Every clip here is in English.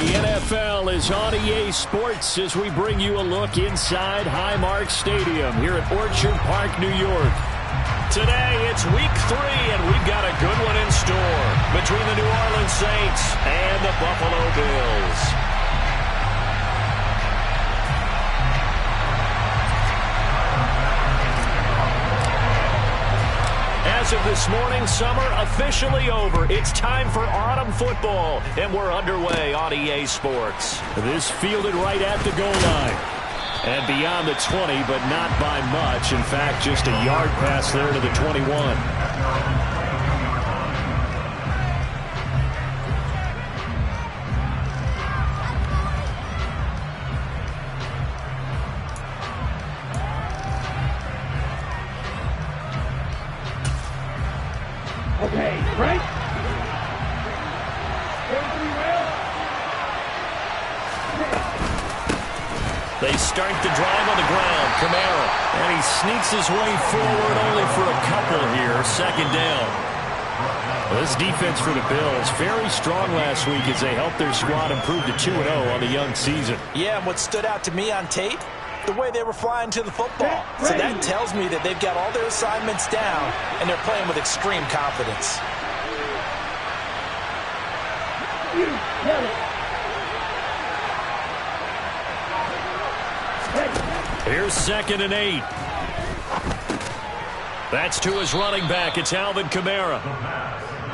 The NFL is on EA Sports as we bring you a look inside Highmark Stadium here at Orchard Park, New York. Today, it's week 3, and we've got a good one in store between the New Orleans Saints and the Buffalo Bills. As of this morning, summer officially over. It's time for autumn football, and we're underway on EA Sports. This fielded right at the goal line. And beyond the 20, but not by much. In fact, just a yard pass there to the 21. Okay, right? They start the drive on the ground. Kamara. And he sneaks his way forward only for a couple here. Second down. Well, this defense for the Bills, very strong last week as they helped their squad improve to 2-0 on the young season. Yeah, and what stood out to me on tape, the way they were flying to the football. So that tells me that they've got all their assignments down, and they're playing with extreme confidence. Here's 2nd and 8. That's to his running back. It's Alvin Kamara.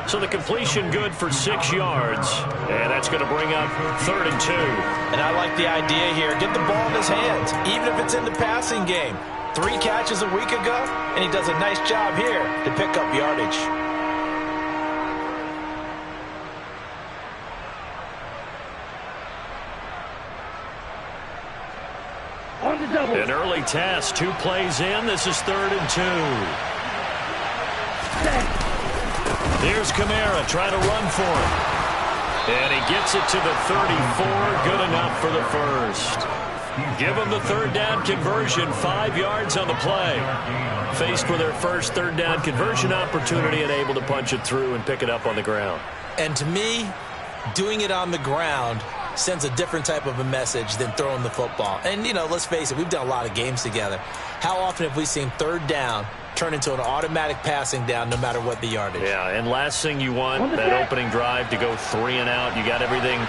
So the completion good for 6 yards. And that's going to bring up 3rd and 2. And I like the idea here. Get the ball in his hands, even if it's in the passing game. 3 catches a week ago, and he does a nice job here to pick up yardage. An early test, 2 plays in. This is 3rd and 2. Here's Kamara trying to run for it. And he gets it to the 34. Good enough for the first. Give them the 3rd down conversion. 5 yards on the play. Faced with their first 3rd down conversion opportunity and able to punch it through and pick it up on the ground. And to me, doing it on the ground sends a different type of a message than throwing the football. And, you know, let's face it, we've done a lot of games together. How often have we seen 3rd down turn into an automatic passing down no matter what the yardage? Yeah, and last thing you want, that opening drive to go 3 and out. You got everything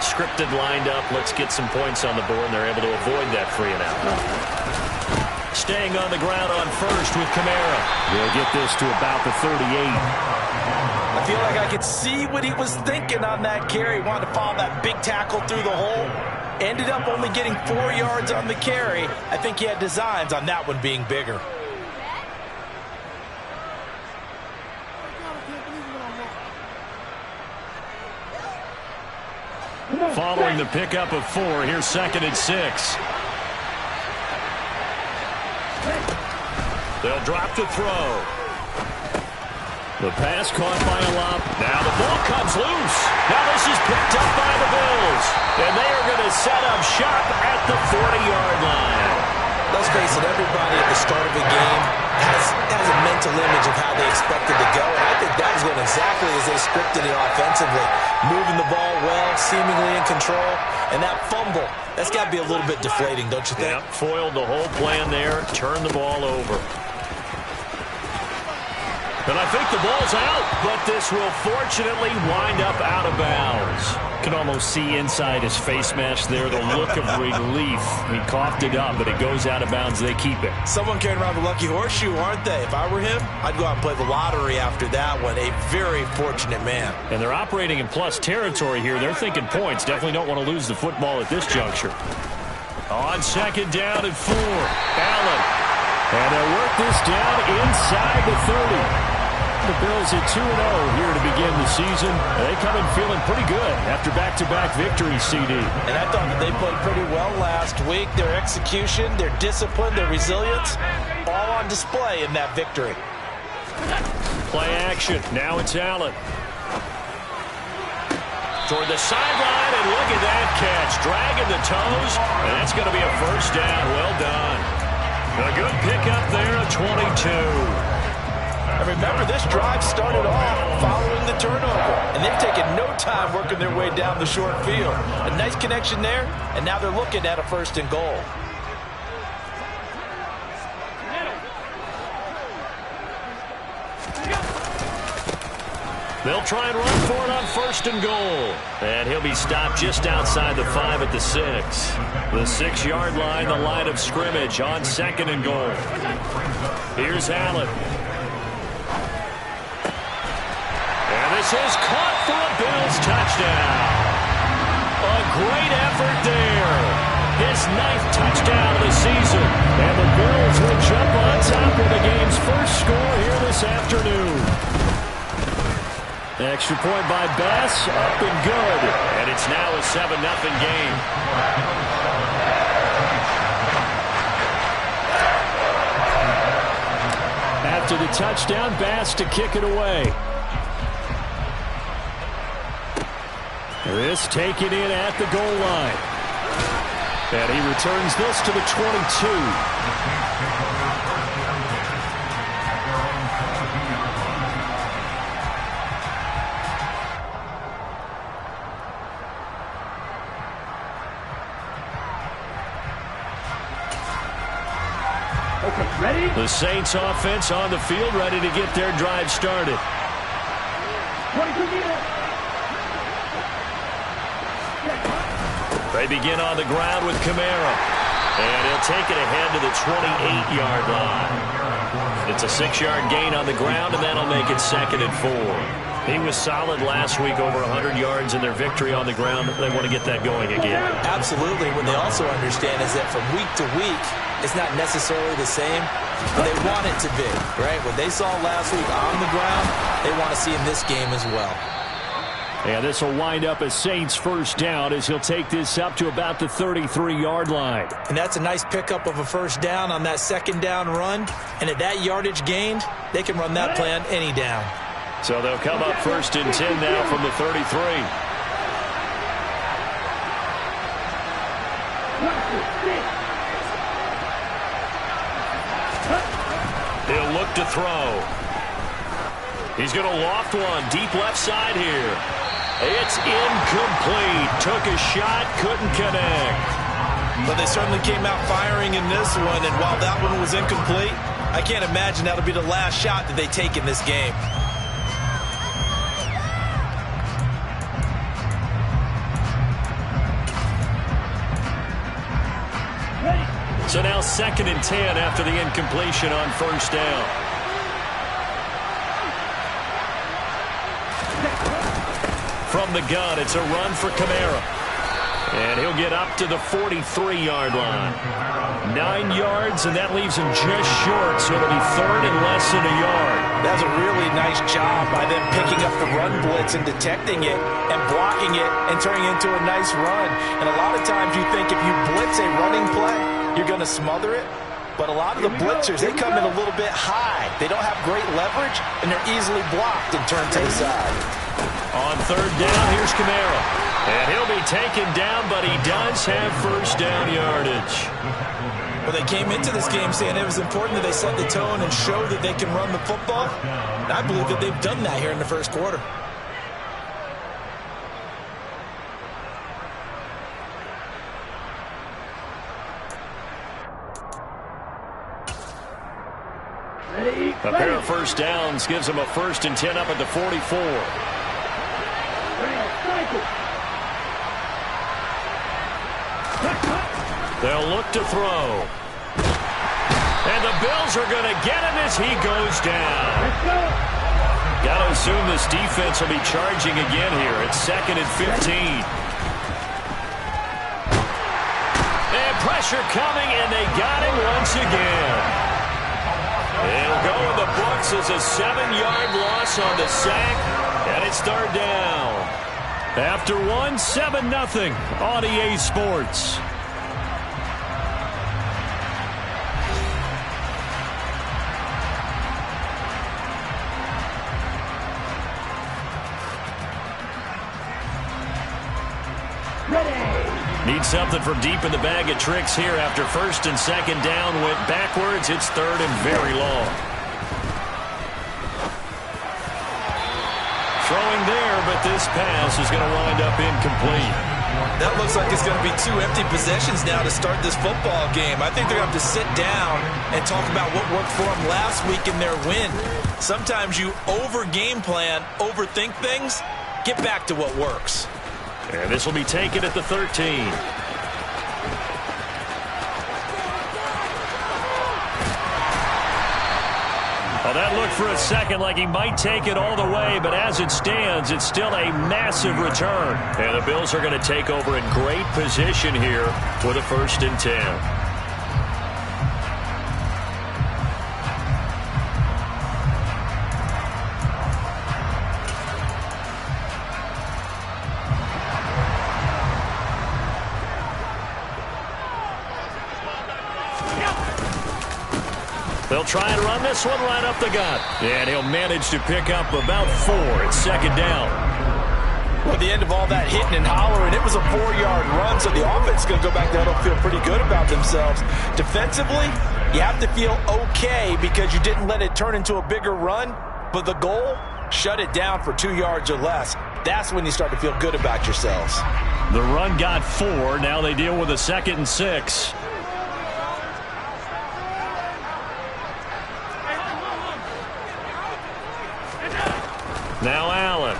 scripted, lined up. Let's get some points on the board, and they're able to avoid that 3 and out. Staying on the ground on first with Kamara. They'll get this to about the 38. I feel like I could see what he was thinking on that carry. He wanted to follow that big tackle through the hole. Ended up only getting 4 yards on the carry. I think he had designs on that one being bigger. Following the pickup of 4, here's 2nd and 6. They'll drop to throw. The pass caught by a lot. Now the ball comes loose. Now this is picked up by the Bills. And they are going to set up shop at the 40-yard line. Let's face it, everybody at the start of a game has a mental image of how they expect it to go. And I think that was going exactly as they scripted it offensively. Moving the ball well, seemingly in control. And that fumble, that's got to be a little bit deflating, don't you think? Yep, foiled the whole plan there. Turned the ball over. And I think the ball's out, but this will fortunately wind up out of bounds. Can almost see inside his face mask there, the look of relief. He coughed it up, but it goes out of bounds. They keep it. Someone carrying around the lucky horseshoe, aren't they? If I were him, I'd go out and play the lottery after that one. A very fortunate man. And they're operating in plus territory here. They're thinking points. Definitely don't want to lose the football at this juncture. On 2nd down and 4, Allen. And they'll work this down inside the 30. The Bills at 2-0 here to begin the season. They come in feeling pretty good after back-to-back victories, CD. And I thought that they played pretty well last week. Their execution, their discipline, their resilience, all on display in that victory. Play action. Now it's Allen. Toward the sideline, and look at that catch. Dragging the toes, and that's going to be a first down. Well done. A good pickup there, a 22. And remember, this drive started off following the turnover. And they've taken no time working their way down the short field. A nice connection there, and now they're looking at a 1st and goal. They'll try and run for it on 1st and goal. And he'll be stopped just outside the 5 at the 6. The 6-yard line, the line of scrimmage on 2nd and goal. Here's Allen. And this is caught for a Bills touchdown. A great effort there. His 9th touchdown of the season. And the Bills will jump on top of the game's first score here this afternoon. Extra point by Bass, up and good. And it's now a 7-0 game. After the touchdown, Bass to kick it away. This taken in at the goal line. And he returns this to the 22. The Saints offense on the field, ready to get their drive started. They begin on the ground with Kamara. And he'll take it ahead to the 28-yard line. It's a 6-yard gain on the ground, and that'll make it 2nd and 4. He was solid last week, over 100 yards in their victory on the ground. They want to get that going again. Absolutely. What they also understand is that from week to week, it's not necessarily the same, but they want it to be, right? What they saw last week on the ground, they want to see in this game as well. And this will wind up a Saints 1st down as he'll take this up to about the 33-yard line. And that's a nice pickup of a 1st down on that 2nd down run. And at that yardage gained, they can run that play on any down. So they'll come up 1st and 10 now from the 33. He'll look to throw. He's going to loft one deep left side here. It's incomplete. Took a shot, couldn't connect. But they certainly came out firing in this one, and while that one was incomplete, I can't imagine that'll be the last shot that they take in this game. So now 2nd and 10 after the incompletion on 1st down. From the gun, it's a run for Kamara. And he'll get up to the 43-yard line. 9 yards, and that leaves him just short, so it'll be 3rd and less than a yard. That's a really nice job by them picking up the run blitz and detecting it and blocking it and turning it into a nice run. And a lot of times you think if you blitz a running play, you're going to smother it. But a lot of the blitzers, they come in a little bit high. They don't have great leverage, and they're easily blocked and turned to the side. On 3rd down, here's Kamara. And he'll be taken down, but he does have 1st down yardage. Well, they came into this game saying it was important that they set the tone and show that they can run the football. And I believe that they've done that here in the 1st quarter. A pair of 1st downs gives them a 1st and 10 up at the 44. They'll look to throw. And the Bills are going to get him as he goes down. Got to assume this defense will be charging again here. It's 2nd and 15. And pressure coming, and they got him once again. It'll go in the books as a 7-yard loss on the sack, and it's 3rd down. After one, 7-0 on EA Sports. Need something from deep in the bag of tricks here after 1st and 2nd down went backwards. It's 3rd and very long. Throwing there, but this pass is going to wind up incomplete. That looks like it's going to be 2 empty possessions now to start this football game. I think they're going to have to sit down and talk about what worked for them last week in their win. Sometimes you over-game plan, overthink things. Get back to what works. And this will be taken at the 13. Well, that looked for a second like he might take it all the way, but as it stands, it's still a massive return. And the Bills are going to take over in great position here for the 1st and 10. They'll try and run this one right up the gut. And he'll manage to pick up about 4. It's 2nd down. Well, at the end of all that hitting and hollering, it was a 4-yard run, so the offense is going to go back there and feel pretty good about themselves. Defensively, you have to feel okay because you didn't let it turn into a bigger run, but the goal, shut it down for 2 yards or less. That's when you start to feel good about yourselves. The run got 4. Now they deal with a 2nd and 6. Now Allen.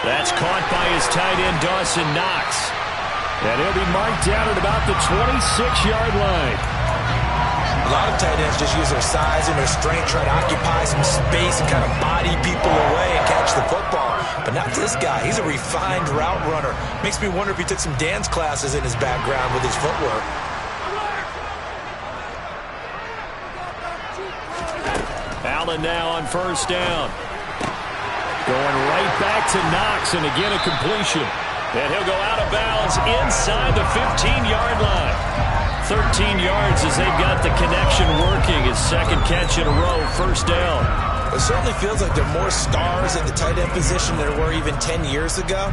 That's caught by his tight end, Dawson Knox. And he'll be marked down at about the 26-yard line. A lot of tight ends just use their size and their strength, try to occupy some space and kind of body people away and catch the football. But not this guy. He's a refined route runner. Makes me wonder if he took some dance classes in his background with his footwork. Allen now on 1st down. Going right back to Knox, and again a completion. And he'll go out of bounds inside the 15-yard line. 13 yards as they've got the connection working. His 2nd catch in a row, 1st down. It certainly feels like there are more stars at the tight end position than there were even 10 years ago.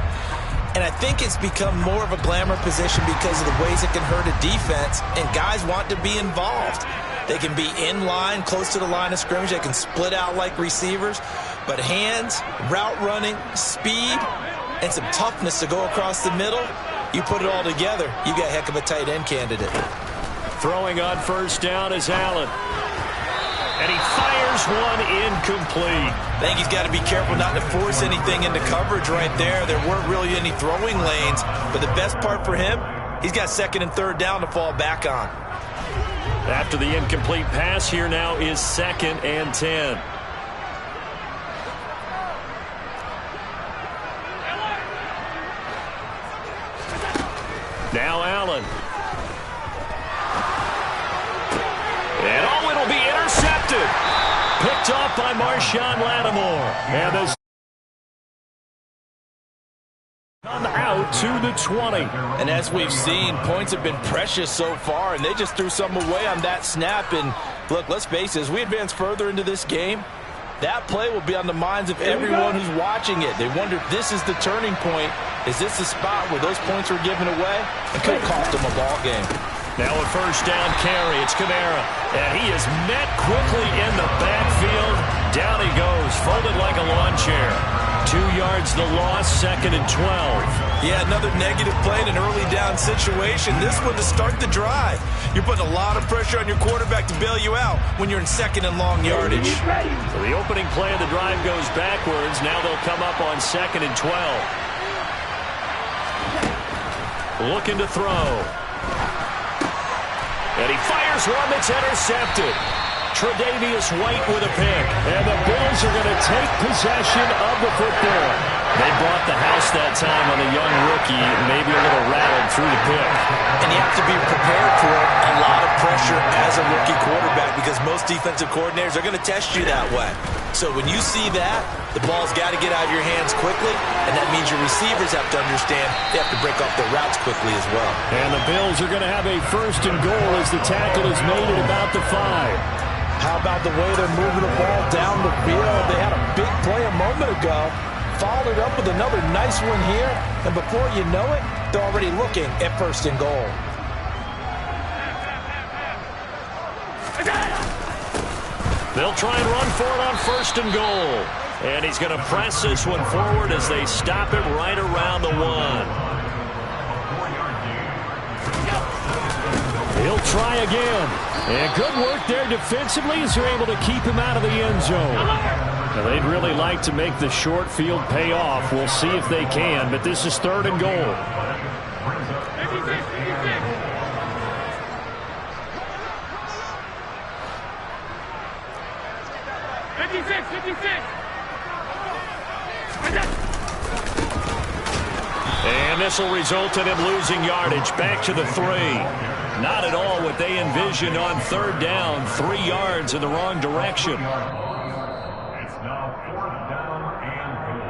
And I think it's become more of a glamour position because of the ways it can hurt a defense, and guys want to be involved. They can be in line, close to the line of scrimmage. They can split out like receivers. But hands, route running, speed, and some toughness to go across the middle, you put it all together, you got a heck of a tight end candidate. Throwing on 1st down is Allen. And he fires one incomplete. I think he's got to be careful not to force anything into coverage right there. There weren't really any throwing lanes. But the best part for him, he's got 2nd and 3rd down to fall back on. After the incomplete pass, here now is 2nd and 10. Now Allen. And oh, it'll be intercepted. Picked off by Marshawn Lattimore. And this come out to the 20. And as we've seen, points have been precious so far, and they just threw some away on that snap. And look, let's face it, as we advance further into this game, that play will be on the minds of everyone who's watching it. They wonder if this is the turning point. Is this the spot where those points were given away? It could cost them a ball game. Now a 1st down carry. It's Kamara. And he is met quickly in the backfield. Down he goes, folded like a lawn chair. 2 yards the loss, 2nd and 12. Yeah, another negative play in an early down situation. This one to start the drive. You're putting a lot of pressure on your quarterback to bail you out when you're in 2nd and long yardage. So the opening play of the drive goes backwards. Now they'll come up on 2nd and 12. Looking to throw. And he fires one that's intercepted. Tre'Davious White with a pick. And the Bills are going to take possession of the football. They brought the house that time on the young rookie, maybe a little rattled through the pick. And you have to be prepared for a lot of pressure as a rookie quarterback because most defensive coordinators are going to test you that way. So when you see that, the ball's got to get out of your hands quickly, and that means your receivers have to understand they have to break off their routes quickly as well. And the Bills are going to have a 1st and goal as the tackle is made at about the 5. How about the way they're moving the ball down the field? They had a big play a moment ago. Followed it up with another nice one here. And before you know it, they're already looking at 1st and goal. They'll try and run for it on 1st and goal. And he's going to press this one forward as they stop it right around the 1. He'll try again. And good work there defensively as they're able to keep him out of the end zone. Now, they'd really like to make the short field pay off. We'll see if they can, but this is 3rd and goal. 56. And this will result in him losing yardage back to the 3. Not at all what they envisioned on 3rd down. 3 yards in the wrong direction. It's now 4th down and goal.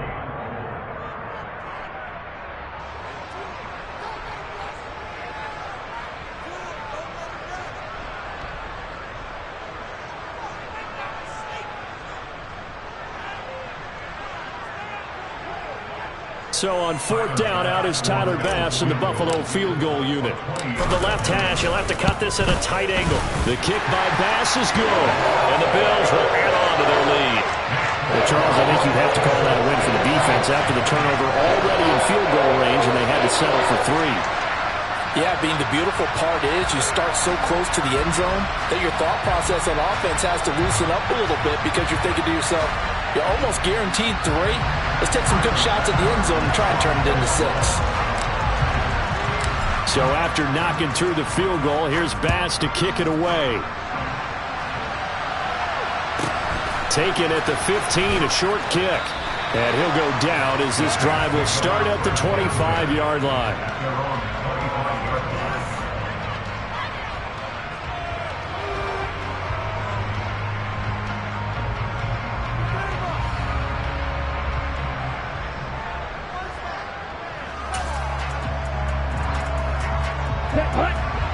So on 4th down, out is Tyler Bass in the Buffalo field goal unit. From the left hash, he'll have to cut this at a tight angle. The kick by Bass is good, and the Bills will add on to their lead. Well, Charles, I think you'd have to call that a win for the defense after the turnover already in field goal range, and they had to settle for 3. Yeah, Bean, the beautiful part is you start so close to the end zone that your thought process on offense has to loosen up a little bit because you're thinking to yourself, you're almost guaranteed 3. Let's take some good shots at the end zone and try and turn it into 6. So after knocking through the field goal, here's Bass to kick it away. Taken at the 15, a short kick. And he'll go down as this drive will start at the 25-yard line.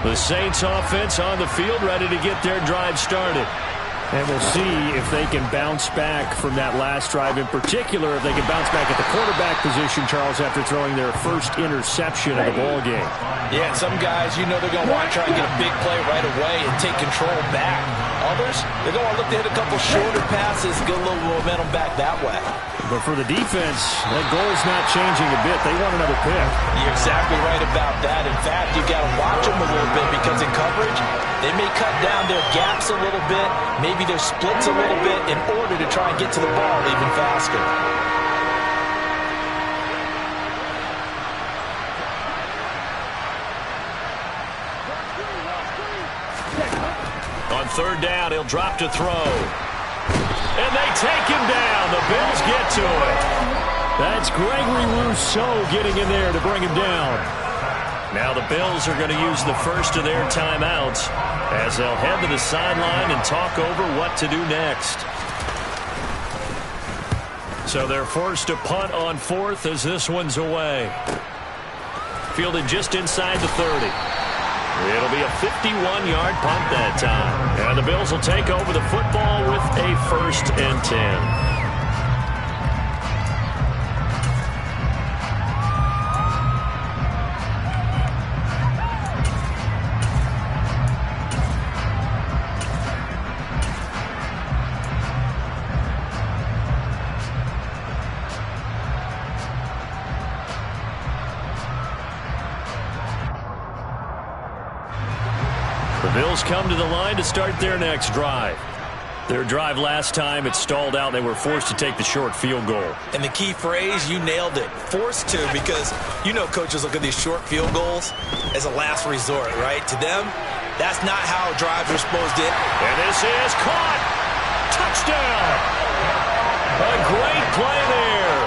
The Saints offense on the field, ready to get their drive started. And we'll see if they can bounce back from that last drive. In particular, if they can bounce back at the quarterback position, Charles, after throwing their first interception of the ball game. Yeah, and some guys, you know they're going to want to try and get a big play right away and take control back. Others, they're going to want to look to hit a couple shorter passes, get a little momentum back that way. But for the defense, that goal's not changing a bit. They want another pick. You're exactly right about that. In fact, you've got to watch them a little bit because in coverage, they may cut down their gaps a little bit, maybe their splits a little bit in order to try and get to the ball even faster. On 3rd down, he'll drop to throw. And they take him down. The Bills get to it. That's Gregory Rousseau getting in there to bring him down. Now the Bills are going to use the first of their timeouts as they'll head to the sideline and talk over what to do next. So they're forced to punt on 4th as this one's away. Fielded just inside the 30. It'll be a 51-yard punt that time. And the Bills will take over the football with a 1st and 10. The Bills come to the line to start their next drive. Their drive last time, it stalled out. They were forced to take the short field goal. And the key phrase, you nailed it, forced to, because you know coaches look at these short field goals as a last resort, right? To them, that's not how drives are supposed to end. And this is caught. Touchdown. A great play there.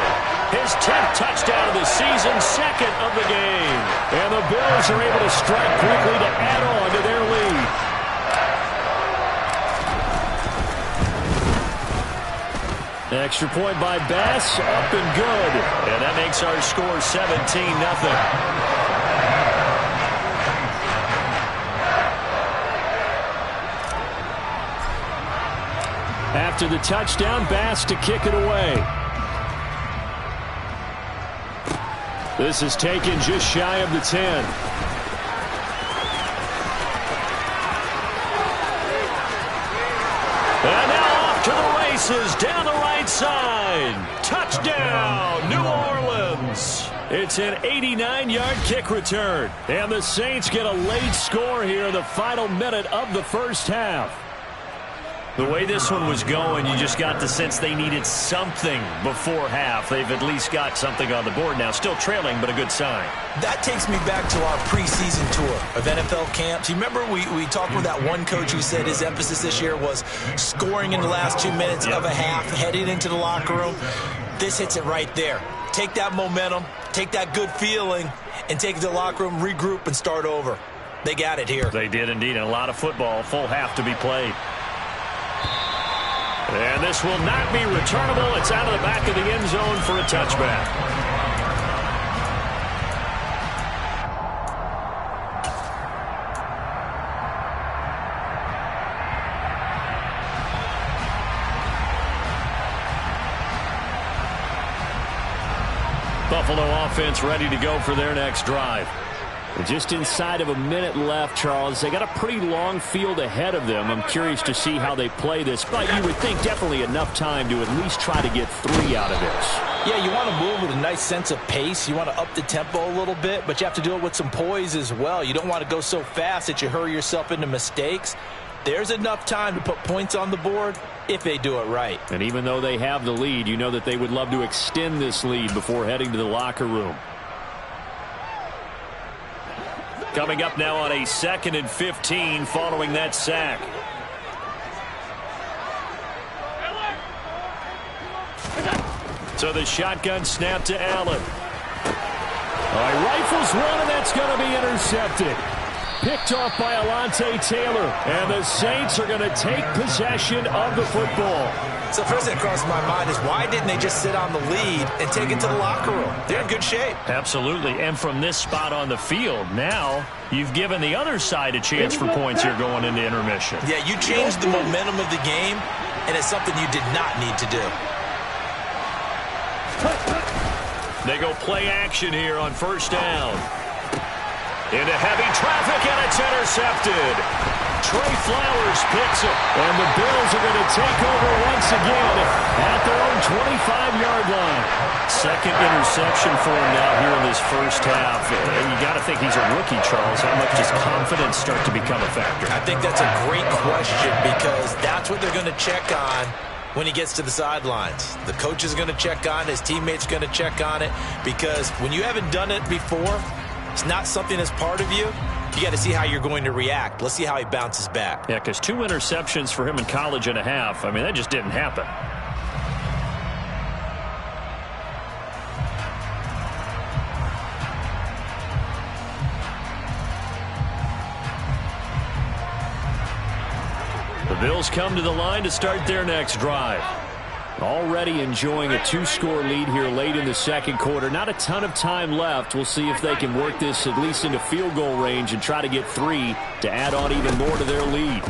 His 10th touchdown of the season, 2nd of the game. And the Bills are able to strike quickly to add on to their lead. Extra point by Bass, up and good. And that makes our score 17-0. After the touchdown, Bass to kick it away. This is taken just shy of the 10. And now off to the races down the right side. Touchdown, New Orleans. It's an 89-yard kick return. And the Saints get a late score here in the final minute of the first half. The way this one was going, you just got the sense they needed something before half. They've at least got something on the board now. Still trailing, but a good sign. That takes me back to our preseason tour of NFL camps. You remember we talked with that one coach who said his emphasis this year was scoring in the last 2 minutes of a half, heading into the locker room. This hits it right there. Take that momentum, take that good feeling, and take it to the locker room, regroup, and start over. They got it here. They did indeed, and a lot of football, full half to be played. And this will not be returnable. It's out of the back of the end zone for a touchback. Buffalo offense ready to go for their next drive. Just inside of a minute left, Charles. They got a pretty long field ahead of them. I'm curious to see how they play this, but you would think definitely enough time to at least try to get 3 out of this. Yeah, you want to move with a nice sense of pace. You want to up the tempo a little bit, but you have to do it with some poise as well. You don't want to go so fast that you hurry yourself into mistakes. There's enough time to put points on the board if they do it right. And even though they have the lead, you know that they would love to extend this lead before heading to the locker room. Coming up now on a 2nd and 15 following that sack. So the shotgun snap to Allen. All right, rifles one, and that's going to be intercepted. Picked off by Alontae Taylor. And the Saints are going to take possession of the football. So first thing that crossed my mind is why didn't they just sit on the lead and take it to the locker room? They're in good shape. Absolutely. And from this spot on the field, now you've given the other side a chance for points here going into intermission. Yeah, you changed the momentum of the game, and it's something you did not need to do. They go play action here on first down. Into heavy traffic, and it's intercepted. Trey Flowers picks it. And the Bills are going to take over once again at their own 25-yard line. Second interception for him now here in this first half. And you got to think he's a rookie, Charles. How much does confidence start to become a factor? I think that's a great question because that's what they're going to check on when he gets to the sidelines. The coach is going to check on it. His teammates are going to check on it because when you haven't done it before, it's not something that's part of you. You got to see how you're going to react. Let's see how he bounces back. Yeah, because 2 interceptions for him in college and a half. I mean, that just didn't happen. The Bills come to the line to start their next drive. Already enjoying a 2-score lead here late in the second quarter. Not a ton of time left. We'll see if they can work this at least into field goal range and try to get 3 to add on even more to their lead.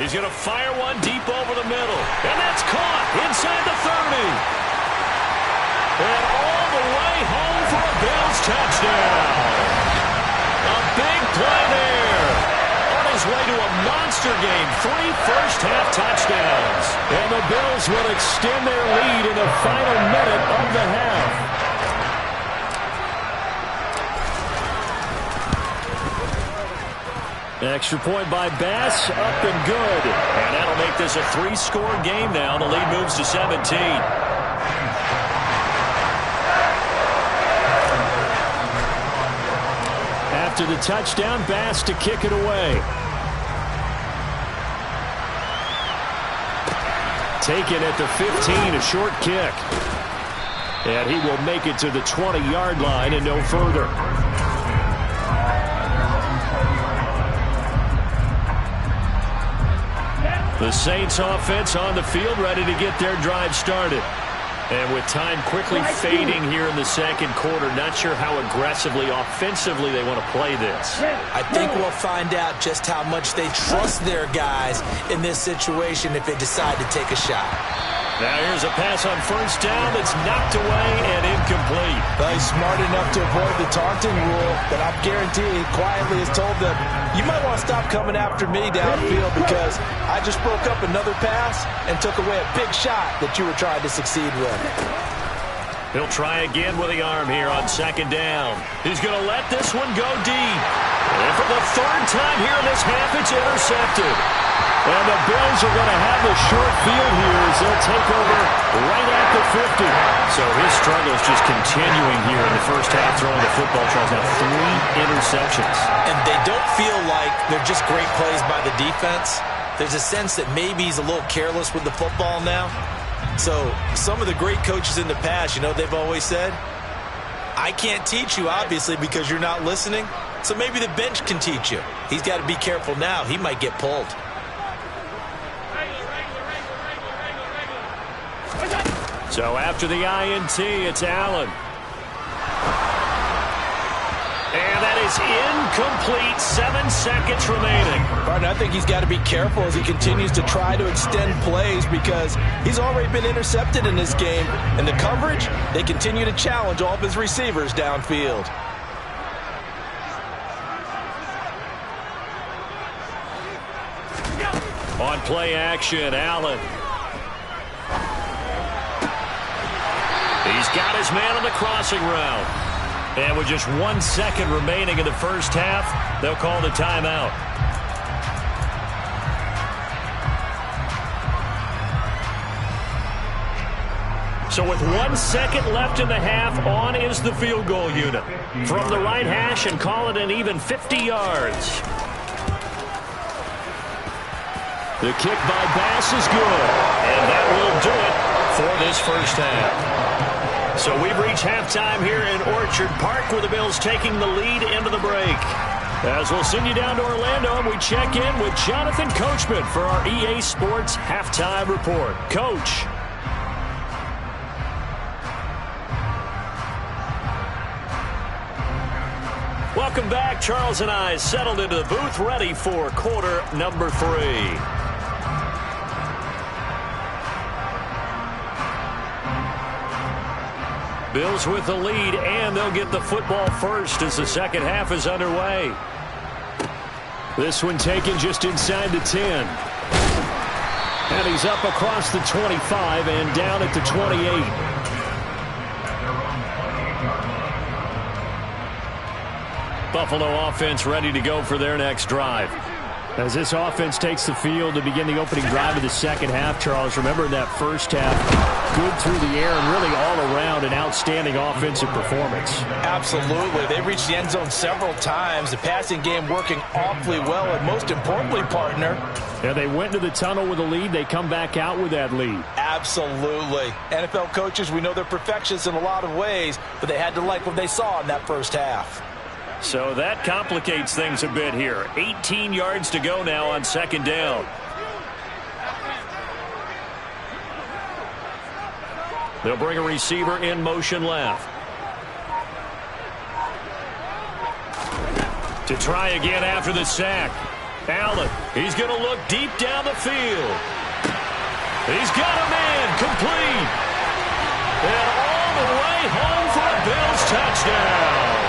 He's going to fire one deep over the middle. And that's caught inside the 30. And all the way home for a Bills touchdown. A big play there. His way to a monster game. 3 first-half touchdowns. And the Bills will extend their lead in the final minute of the half. Extra point by Bass, up and good. And that'll make this a 3-score game now. The lead moves to 17. After the touchdown, Bass to kick it away. Taken at the 15, a short kick. And he will make it to the 20-yard line and no further. The Saints offense on the field ready to get their drive started. And with time quickly fading here in the second quarter, not sure how aggressively, offensively they want to play this. I think we'll find out just how much they trust their guys in this situation if they decide to take a shot. Now here's a pass on first down that's knocked away and incomplete. Well, he's smart enough to avoid the taunting rule, but I'm guaranteeing he quietly has told them, you might want to stop coming after me downfield because I just broke up another pass and took away a big shot that you were trying to succeed with. He'll try again with the arm here on second down. He's going to let this one go deep. And for the third time here in this half, it's intercepted. And the Bills are going to have the short field here as they'll take over right at the 50. So his struggle is just continuing here in the first half, throwing the football. Charles, now 3 interceptions. And they don't feel like they're just great plays by the defense. There's a sense that maybe he's a little careless with the football now. So some of the great coaches in the past, you know, they've always said, I can't teach you, obviously, because you're not listening. So maybe the bench can teach you. He's got to be careful now. He might get pulled. So after the INT, it's Allen. And that is incomplete. 7 seconds remaining. Martin, I think he's got to be careful as he continues to try to extend plays because he's already been intercepted in this game. And the coverage, they continue to challenge all of his receivers downfield. On play action, Allen. He's got his man on the crossing route. And with just 1 second remaining in the first half, they'll call the timeout. So with 1 second left in the half, on is the field goal unit. From the right hash and call it an even 50 yards. The kick by Bass is good. And that will do it for this first half. So we've reached halftime here in Orchard Park with the Bills taking the lead into the break. As we'll send you down to Orlando and we check in with Jonathan Coachman for our EA Sports Halftime Report. Coach. Welcome back. Charles and I settled into the booth ready for quarter number 3. Bills with the lead, and they'll get the football first as the second half is underway. This one taken just inside the 10. And he's up across the 25 and down at the 28. Buffalo offense ready to go for their next drive. As this offense takes the field to begin the opening drive of the second half, Charles, remember that first half, good through the air and really all around an outstanding offensive performance. Absolutely. They reached the end zone several times. The passing game working awfully well, and most importantly, partner. Yeah, they went into the tunnel with a lead. They come back out with that lead. Absolutely. NFL coaches, we know they're perfectionists in a lot of ways, but they had to like what they saw in that first half. So that complicates things a bit here. 18 yards to go now on second down. They'll bring a receiver in motion left. To try again after the sack. Allen, he's going to look deep down the field. He's got a man complete. And all the way home for a Bills touchdown.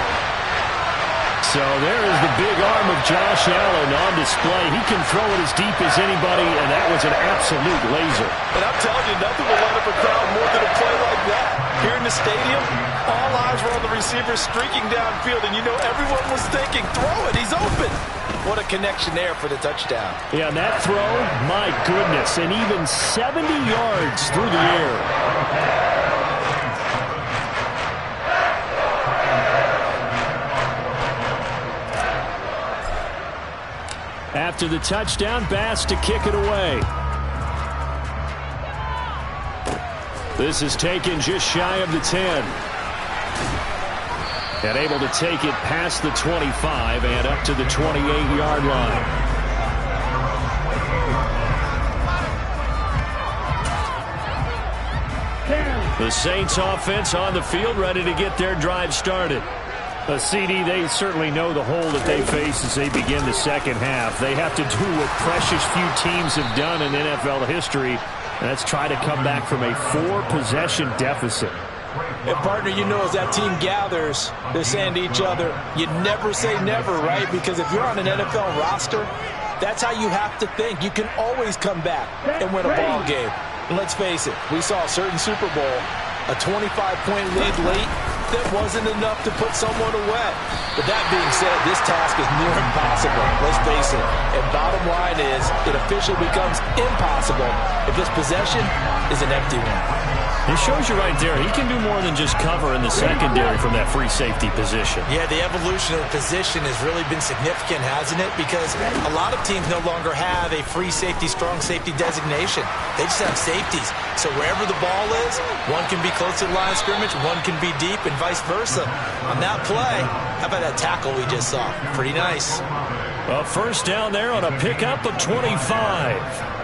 So there is the big arm of Josh Allen on display. He can throw it as deep as anybody, and that was an absolute laser. And I'm telling you, nothing will light up a crowd more than a play like that. Here in the stadium, all eyes were on the receiver streaking downfield, and you know everyone was thinking, throw it, he's open. What a connection there for the touchdown. Yeah, and that throw, my goodness, and even 70 yards through the air. After the touchdown, Bass to kick it away. This is taken just shy of the 10. And able to take it past the 25 and up to the 28-yard line. The Saints offense on the field ready to get their drive started. CD, they certainly know the hole that they face as they begin the second half. They have to do what precious few teams have done in NFL history, Let's try to come back from a 4-possession deficit. And, partner, you know, as that team gathers, they're saying to each other, you never say never, right? Because if you're on an NFL roster, that's how you have to think. You can always come back and win a ball game. And let's face it, we saw a certain Super Bowl, a 25-point lead late, that wasn't enough to put someone away. But that being said, this task is near impossible. Let's face it. And bottom line is, it officially becomes impossible if this possession is an empty one. It shows you right there, he can do more than just cover in the secondary from that free safety position. Yeah, the evolution of the position has really been significant, hasn't it? Because a lot of teams no longer have a free safety, strong safety designation. They just have safeties. So wherever the ball is, one can be close to the line of scrimmage, one can be deep, and vice versa. On that play, how about that tackle we just saw? Pretty nice. Well, first down there on a pickup of 25.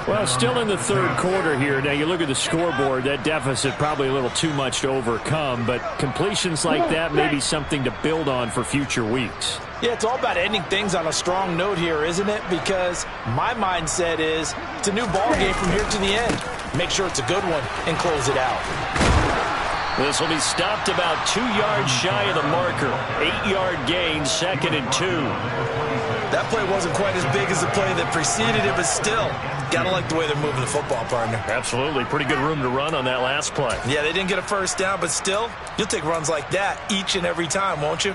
Well, still in the third quarter here. Now, you look at the scoreboard, that deficit probably a little too much to overcome, but completions like that may be something to build on for future weeks. Yeah, it's all about ending things on a strong note here, isn't it? Because my mindset is it's a new ball game from here to the end. Make sure it's a good one and close it out. This will be stopped about 2 yards shy of the marker. 8-yard gain, 2nd and 2. That play wasn't quite as big as the play that preceded it, but still, gotta like the way they're moving the football, partner. Absolutely. Pretty good room to run on that last play. Yeah, they didn't get a first down, but still, you'll take runs like that each and every time, won't you?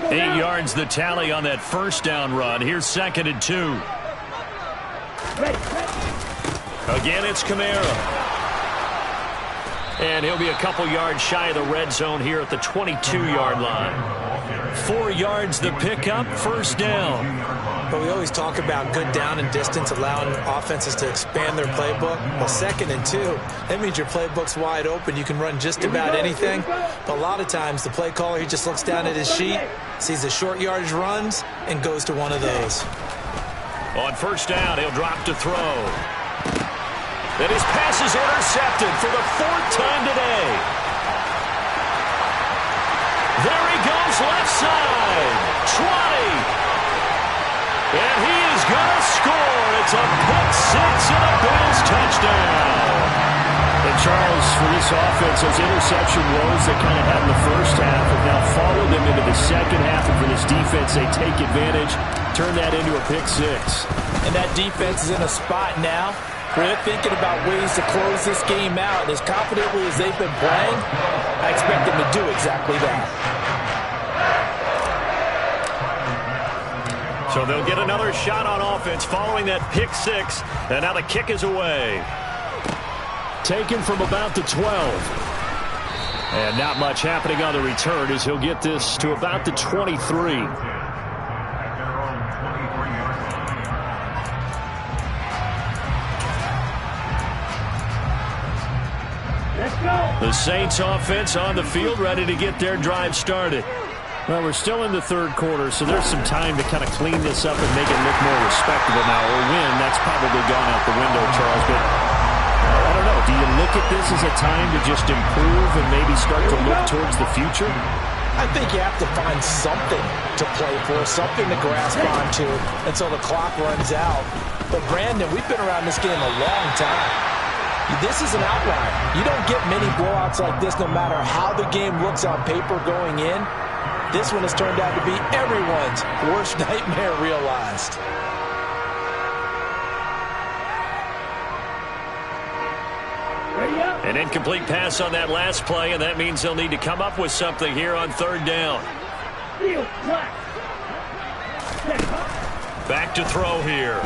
Eight yards the tally on that first down run. Here's 2nd and 2. Again, it's Kamara. And he'll be a couple yards shy of the red zone here at the 22-yard line. 4 yards the pickup, first down. But we always talk about good down and distance, allowing offenses to expand their playbook. Well, 2nd and 2, that means your playbook's wide open. You can run just about anything. But a lot of times, the play caller, he just looks down at his sheet, sees the short yardage runs, and goes to one of those. On first down, he'll drop to throw. And his pass is intercepted for the 4th time today. There he goes, left side. 20. And he is going to score. It's a pick six and a Bills touchdown. And Charles, for this offense, those interception woes they kind of had in the first half have now followed them into the second half. And for this defense, they take advantage, turn that into a pick six. And that defense is in a spot now where they're thinking about ways to close this game out. And as confidently as they've been playing, I expect them to do exactly that. So they'll get another shot on offense following that pick six. And now the kick is away. Taken from about the 12. And not much happening on the return as he'll get this to about the 23. The Saints offense on the field, ready to get their drive started. Well, we're still in the third quarter, so there's some time to kind of clean this up and make it look more respectable now. Or win, that's probably gone out the window, Charles. But I don't know. Do you look at this as a time to just improve and maybe start to look towards the future? I think you have to find something to play for, something to grasp onto until the clock runs out. But, Brandon, we've been around this game a long time. This is an outlier. You don't get many blowouts like this no matter how the game looks on paper going in. This one has turned out to be everyone's worst nightmare realized. An incomplete pass on that last play, and that means they'll need to come up with something here on third down. Back to throw here.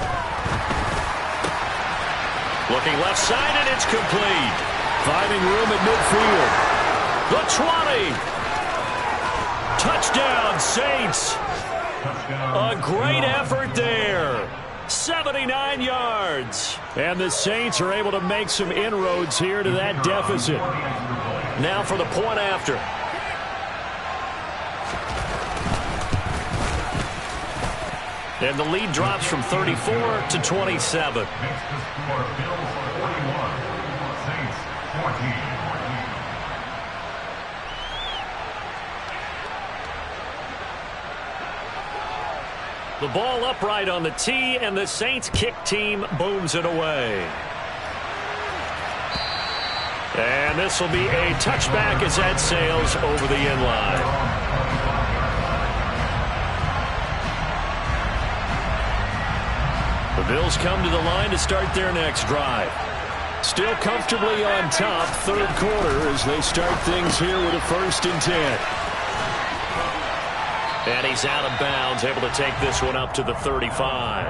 Looking left side, and it's complete. Finding room at midfield. The 20. Touchdown, Saints. A great effort there. 79 yards. And the Saints are able to make some inroads here to that deficit. Now for the point after. And the lead drops from 34 to 27. The ball upright on the tee, and the Saints kick team booms it away. And this will be a touchback as that sails over the inline. The Bills come to the line to start their next drive. Still comfortably on top, third quarter, as they start things here with a 1st and 10. And he's out of bounds, able to take this one up to the 35.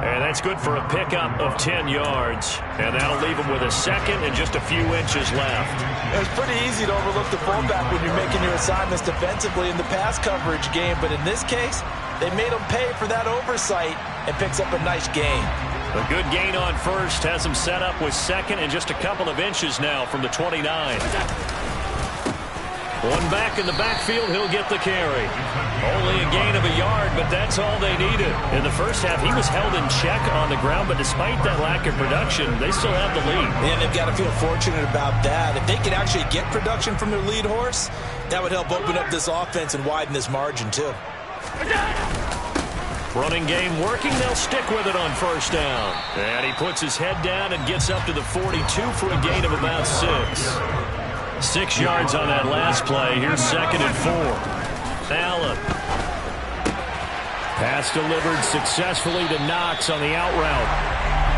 And that's good for a pickup of 10 yards. And that'll leave him with a 2nd and just a few inches left. It's pretty easy to overlook the fullback when you're making your assignments defensively in the pass coverage game. But in this case, they made him pay for that oversight and picks up a nice gain. A good gain on 1st has him set up with 2nd and just a couple of inches now from the 29. One back in the backfield, he'll get the carry. Only a gain of a yard, but that's all they needed. In the first half, he was held in check on the ground, but despite that lack of production, they still have the lead. And they've got to feel fortunate about that. If they can actually get production from their lead horse, that would help open up this offense and widen this margin, too. Running game working, they'll stick with it on 1st down. And he puts his head down and gets up to the 42 for a gain of about 6. 6 yards on that last play. Here's 2nd and 4. Allen. Pass delivered successfully to Knox on the out route.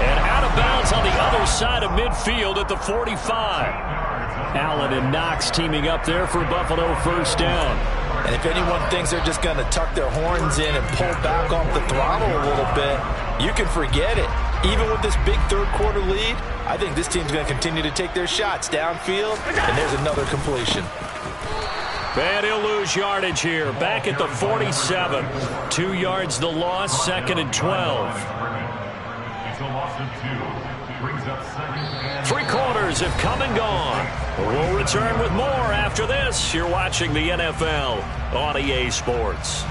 And out of bounds on the other side of midfield at the 45. Allen and Knox teaming up there for Buffalo 1st down. And if anyone thinks they're just going to tuck their horns in and pull back off the throttle a little bit, you can forget it. Even with this big third quarter lead, I think this team's going to continue to take their shots downfield, and there's another completion. And he'll lose yardage here. Back at the 47. 2 yards the loss, 2nd and 12. It's a loss of 2. Brings up 2nd and 3 quarters have come and gone. We'll return with more after this. You're watching the NFL on EA Sports.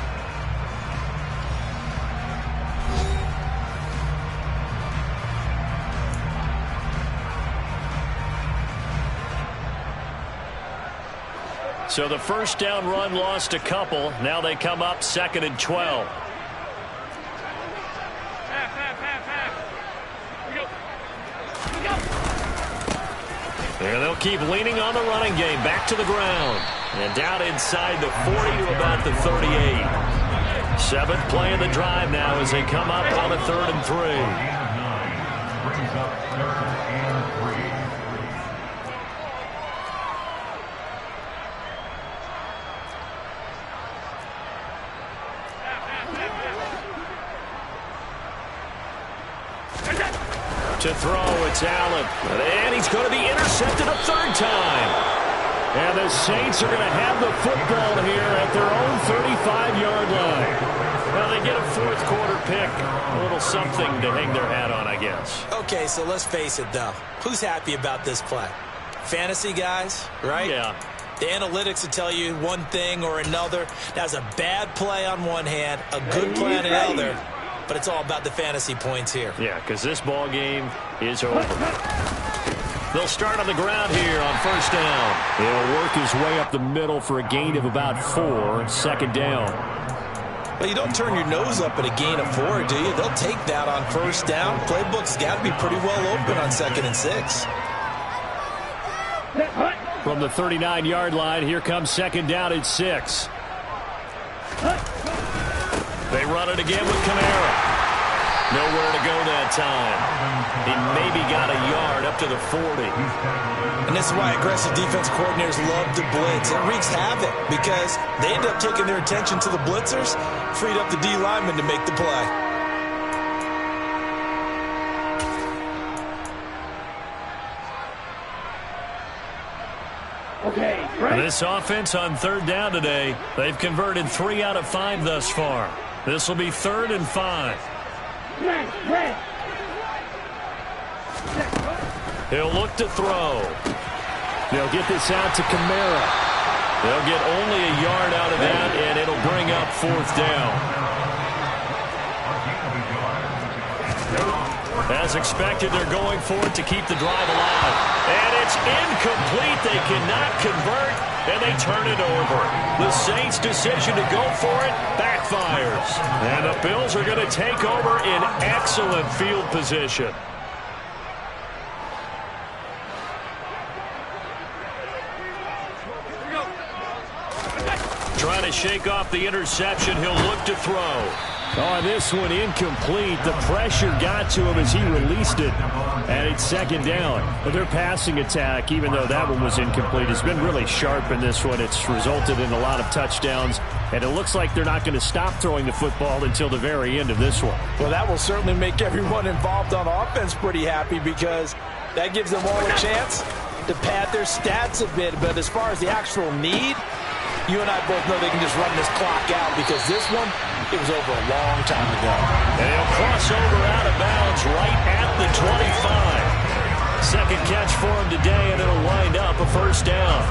So the 1st down run lost a couple. Now they come up 2nd and 12. And they'll keep leaning on the running game. Back to the ground. And down inside the 40 to about the 38. 7th play of the drive now as they come up on a 3rd and 3. brings up 3rd and 3. To throw, it's Allen. And he's going to be intercepted a 3rd time. And the Saints are going to have the football here at their own 35-yard line. Well, they get a 4th quarter pick. A little something to hang their hat on, I guess. Okay, so let's face it, though. Who's happy about this play? Fantasy guys, right? Yeah. The analytics will tell you one thing or another. That's a bad play on one hand, a good play on the other. But it's all about the fantasy points here. Yeah, because this ball game is over. They'll start on the ground here on 1st down. He'll work his way up the middle for a gain of about 4. 2nd down. Well, you don't turn your nose up at a gain of 4, do you? They'll take that on 1st down. Playbook's got to be pretty well open on 2nd and 6. From the 39-yard line, here comes 2nd down at 6. They run it again with Kamara. Nowhere to go that time. He maybe got a yard up to the 40. And this is why aggressive defense coordinators love to blitz. It wreaks havoc because they end up taking their attention to the blitzers, freed up the D lineman to make the play. This offense on 3rd down today, they've converted 3 out of 5 thus far. This will be 3rd and 5. He'll look to throw. They'll get this out to Kamara. They'll get only a yard out of that, and it'll bring up 4th down. As expected, they're going for it to keep the drive alive. And it's incomplete. They cannot convert, and they turn it over. The Saints' decision to go for it backfires. And the Bills are going to take over in excellent field position. Trying to shake off the interception. He'll look to throw. On this one, incomplete. The pressure got to him as he released it. And it's second down. But their passing attack, even though that one was incomplete, has been really sharp in this one. It's resulted in a lot of touchdowns. And it looks like they're not going to stop throwing the football until the very end of this one. Well, that will certainly make everyone involved on offense pretty happy, because that gives them all a chance to pad their stats a bit. But as far as the actual need, you and I both know they can just run this clock out, because this one, it was over a long time ago. And he'll cross over out of bounds right at the 25. Second catch for him today, and it'll wind up a first down.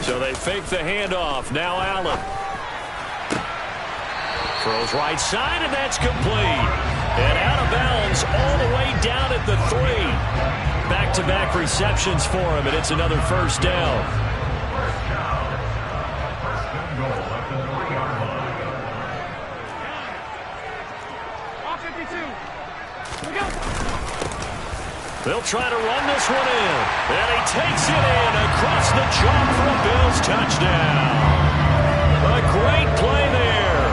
So they fake the handoff. Now Allen. Throws right side, and that's complete. And out of bounds all the way down at the 3. Back-to-back receptions for him, and it's another first down. They'll try to run this one in. And he takes it in across the chalk for a Bills touchdown. A great play there.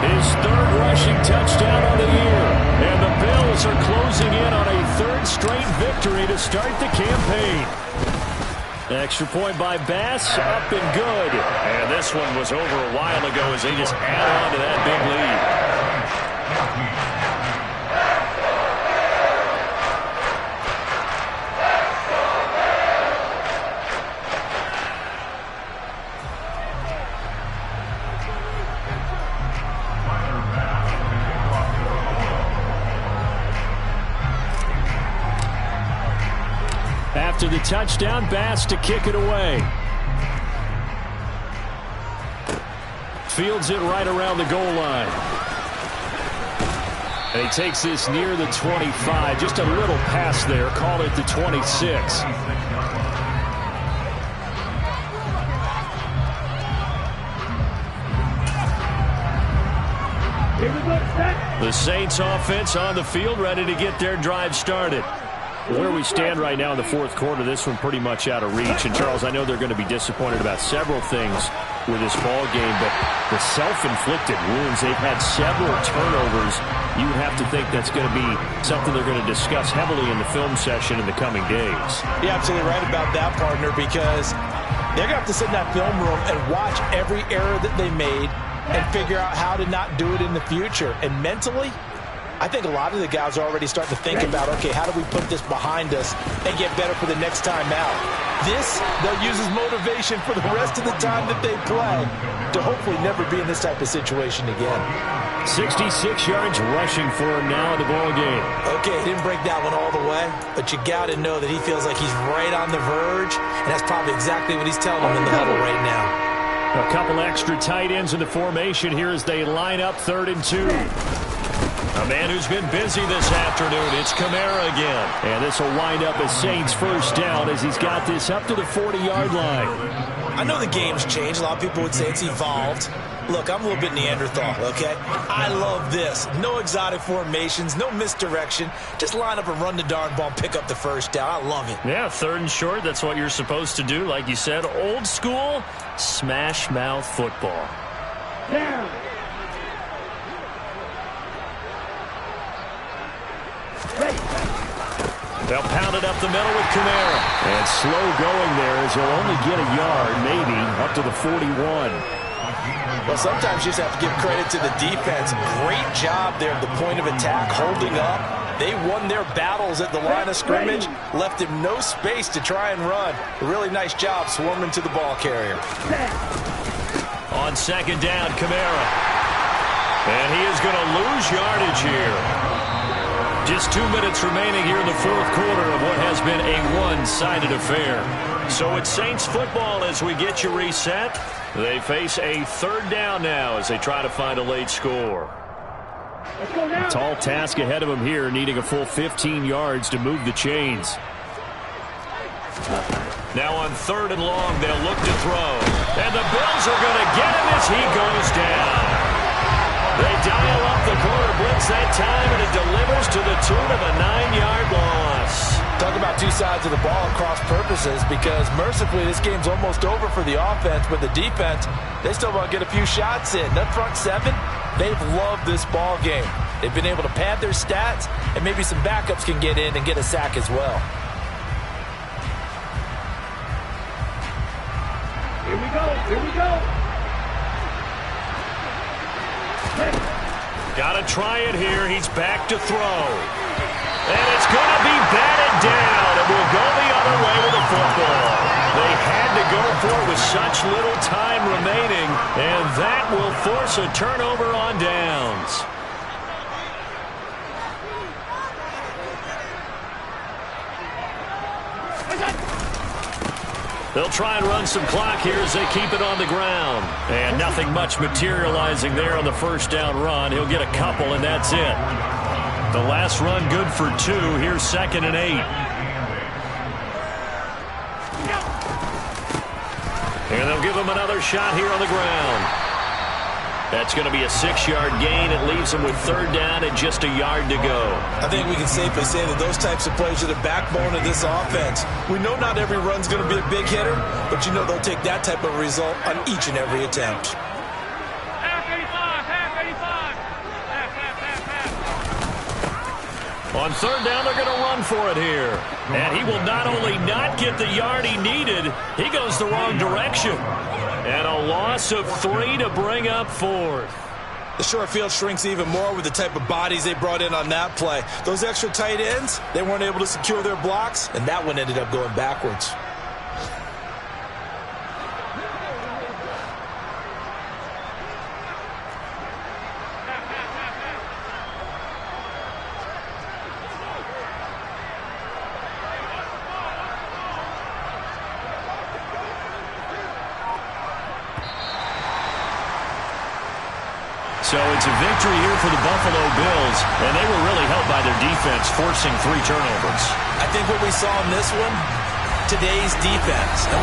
His third rushing touchdown on the year. And the Bills are closing in on a third straight victory to start the campaign. Extra point by Bass, up and good. And this one was over a while ago as they just add on to that big lead. After the touchdown, Bass to kick it away. Fields it right around the goal line. And he takes this near the 25. Just a little pass there. Call it the 26. The Saints offense on the field, ready to get their drive started. Where we stand right now in the fourth quarter, this one pretty much out of reach. And, Charles, I know they're going to be disappointed about several things with this ball game, but the self-inflicted wounds, they've had several turnovers. You have to think that's going to be something they're going to discuss heavily in the film session in the coming days. You're absolutely right about that, partner, because they're going to have to sit in that film room and watch every error that they made and figure out how to not do it in the future. And mentally, I think a lot of the guys are already starting to think about, okay, how do we put this behind us and get better for the next time out? This, they'll use as motivation for the rest of the time that they play to hopefully never be in this type of situation again. 66 yards rushing for him now in the ball game. Okay, he didn't break that one all the way, but you got to know that he feels like he's right on the verge, and that's probably exactly what he's telling them in the huddle right now. A couple extra tight ends in the formation here as they line up 3rd and 2. A man who's been busy this afternoon, it's Kamara again. And this will wind up as Saints first down as he's got this up to the 40-yard line. I know the game's changed. A lot of people would say it's evolved. Look, I'm a little bit Neanderthal, okay? I love this. No exotic formations, no misdirection. Just line up and run the darn ball and pick up the first down. I love it. Yeah, 3rd and short, that's what you're supposed to do. Like you said, old school, smash mouth football. Down. They'll pound it up the middle with Kamara. And slow going there as he'll only get a yard, maybe, up to the 41. Well, sometimes you just have to give credit to the defense. Great job there at the point of attack, holding up. They won their battles at the line of scrimmage, left him no space to try and run. A really nice job swarming to the ball carrier. On 2nd down, Kamara. And he is going to lose yardage here. Just 2 minutes remaining here in the fourth quarter of what has been a one-sided affair. So it's Saints football as we get you reset. They face a third down now as they try to find a late score. A tall task ahead of them here, needing a full 15 yards to move the chains. Now on third and long, they'll look to throw. And the Bills are going to get him as he goes down. They dial up the quarter blitz that time, and it delivers to the tune of a 9-yard loss. Talk about two sides of the ball and cross purposes, because mercifully this game's almost over for the offense, but the defense, they still want to get a few shots in. That front seven, they've loved this ball game. They've been able to pad their stats, and maybe some backups can get in and get a sack as well. Here we go. Here we go. Got to try it here. He's back to throw. And it's going to be batted down. And will go the other way with the football. They had to go for it with such little time remaining. And that will force a turnover on downs. They'll try and run some clock here as they keep it on the ground. And nothing much materializing there on the first down run. He'll get a couple, and that's it. The last run good for 2. Here's 2nd and 8. And they'll give him another shot here on the ground. That's going to be a 6-yard gain. It leaves them with third down and just a yard to go. I think we can safely say that those types of plays are the backbone of this offense. We know not every run's going to be a big hitter, but you know they'll take that type of result on each and every attempt. On third down, they're going to run for it here. And he will not only not get the yard he needed, he goes the wrong direction. And a loss of 3 to bring up 4th. The short field shrinks even more with the type of bodies they brought in on that play. Those extra tight ends, they weren't able to secure their blocks, and that one ended up going backwards. So it's a victory here for the Buffalo Bills, and they were really helped by their defense, forcing 3 turnovers. I think what we saw in this one, today's defense. And what